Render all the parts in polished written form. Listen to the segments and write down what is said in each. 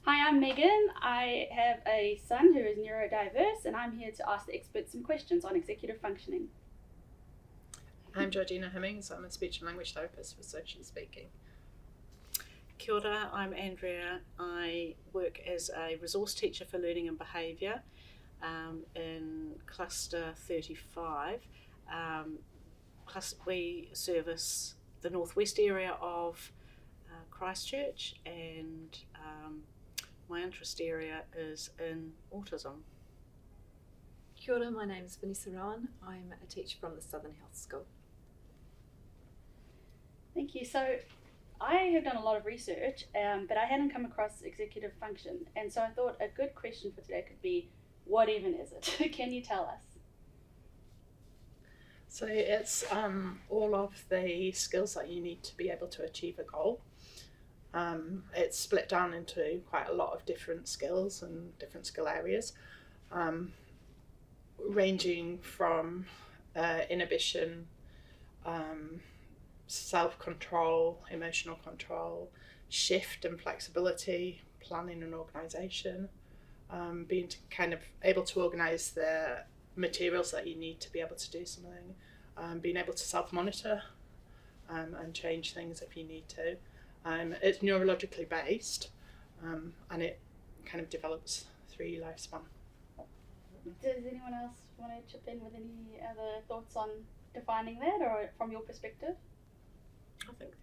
Hi, I'm Megan. I have a son who is neurodiverse, and I'm here to ask the experts some questions on executive functioning. I'm Georgina Hemmings. I'm a speech and language therapist for Socially Speaking. Kia ora, I'm Andrea. I work as a resource teacher for learning and behaviour in Cluster 35. We service the northwest area of Christchurch, and my interest area is in autism. Kia ora, my name is Vanessa Rowan. I'm a teacher from the Southern Health School. Thank you. So I have done a lot of research, but I hadn't come across executive function. And so I thought a good question for today could be, what even is it? Can you tell us? So it's all of the skills that you need to be able to achieve a goal. It's split down into quite a lot of different skills and different skill areas, ranging from inhibition, self-control, emotional control, shift and flexibility, planning and organisation, being kind of able to organise the materials that you need to be able to do something, being able to self-monitor and change things if you need to. It's neurologically based, and it kind of develops through your lifespan. Does anyone else want to chip in with any other thoughts on defining that, or from your perspective? I think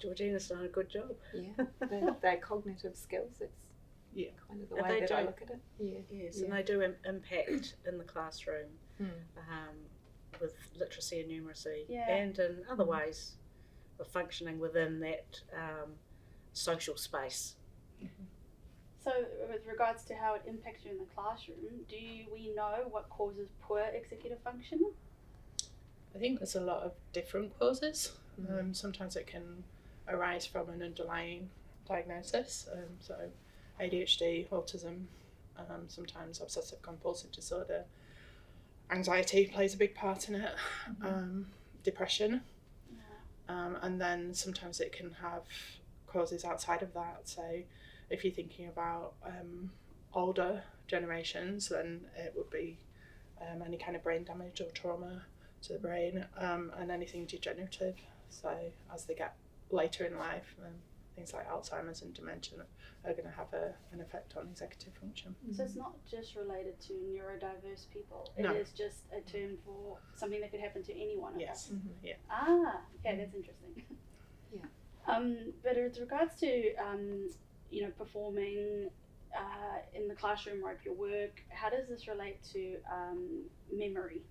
Georgina's done a good job. Yeah, they're cognitive skills. It's kind of the way that I look at it. Yes, and they do impact in the classroom with literacy and numeracy, and in other ways of functioning within that social space. Mm-hmm. So with regards to how it impacts you in the classroom, do we know what causes poor executive function? I think there's a lot of different causes. Sometimes it can arise from an underlying diagnosis, so ADHD, autism, sometimes obsessive compulsive disorder. Anxiety plays a big part in it, depression, and then sometimes it can have causes outside of that. So if you're thinking about older generations, then it would be any kind of brain damage or trauma to the brain, and anything degenerative. So as they get later in life, things like Alzheimer's and dementia are going to have an effect on executive function. So it's not just related to neurodiverse people. It No. is just a term for something that could happen to any one of us. Yeah. Okay, that's interesting. Yeah. But with regards to performing in the classroom or at your work, how does this relate to memory?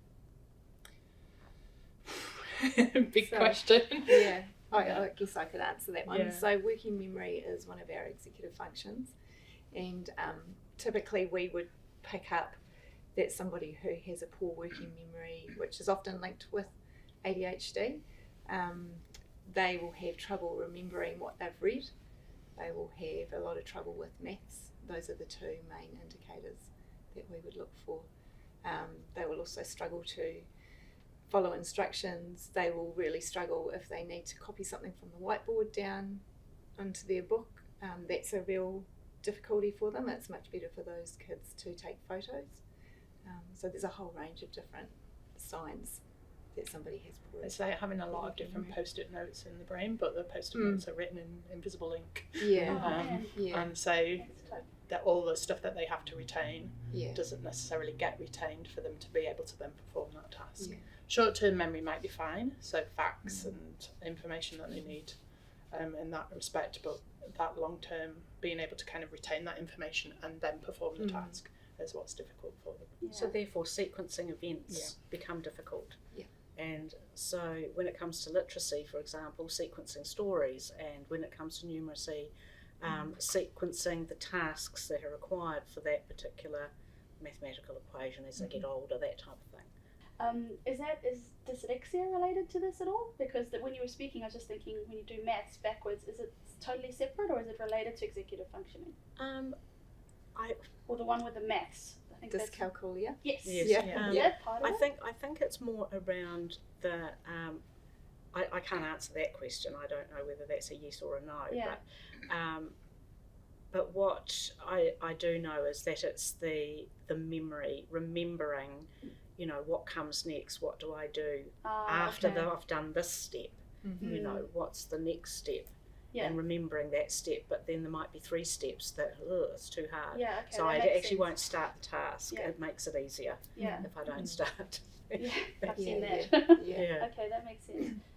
Big question. Yeah, I guess I could answer that one. Yeah. So working memory is one of our executive functions, and typically we would pick up that somebody who has a poor working memory, which is often linked with ADHD, they will have trouble remembering what they've read. They will have a lot of trouble with maths. Those are the two main indicators that we would look for. They will also struggle to follow instructions. They will really struggle if they need to copy something from the whiteboard down onto their book. That's a real difficulty for them. It's much better for those kids to take photos. So there's a whole range of different signs that somebody has poor. It's like having a lot of different post-it notes in the brain, but the post-it notes are written in invisible ink. And so that all the stuff that they have to retain doesn't necessarily get retained for them to be able to then perform that task. Short-term memory might be fine, so facts and information that they need in that respect, but that long-term, being able to kind of retain that information and then perform the task is what's difficult for them. So therefore sequencing events become difficult. And so when it comes to literacy, for example, sequencing stories, and when it comes to numeracy, sequencing the tasks that are required for that particular mathematical equation as they get older, that type of thing. Is dyslexia related to this at all? Because when you were speaking, I was just thinking, when you do maths backwards, is it totally separate, or is it related to executive functioning? Or the one with the maths? I think Dyscalculia. Yes. I think it's more around the I can't answer that question. I don't know whether that's a yes or a no. Yeah. But But what I do know is that it's the memory, remembering, you know, what comes next, what do I do after I've done this step, you know, what's the next step, and remembering that step. But then there might be 3 steps that, it's too hard. So I actually won't start the task. It makes it easier if I don't start. I've seen that. Yeah. Okay, that makes sense.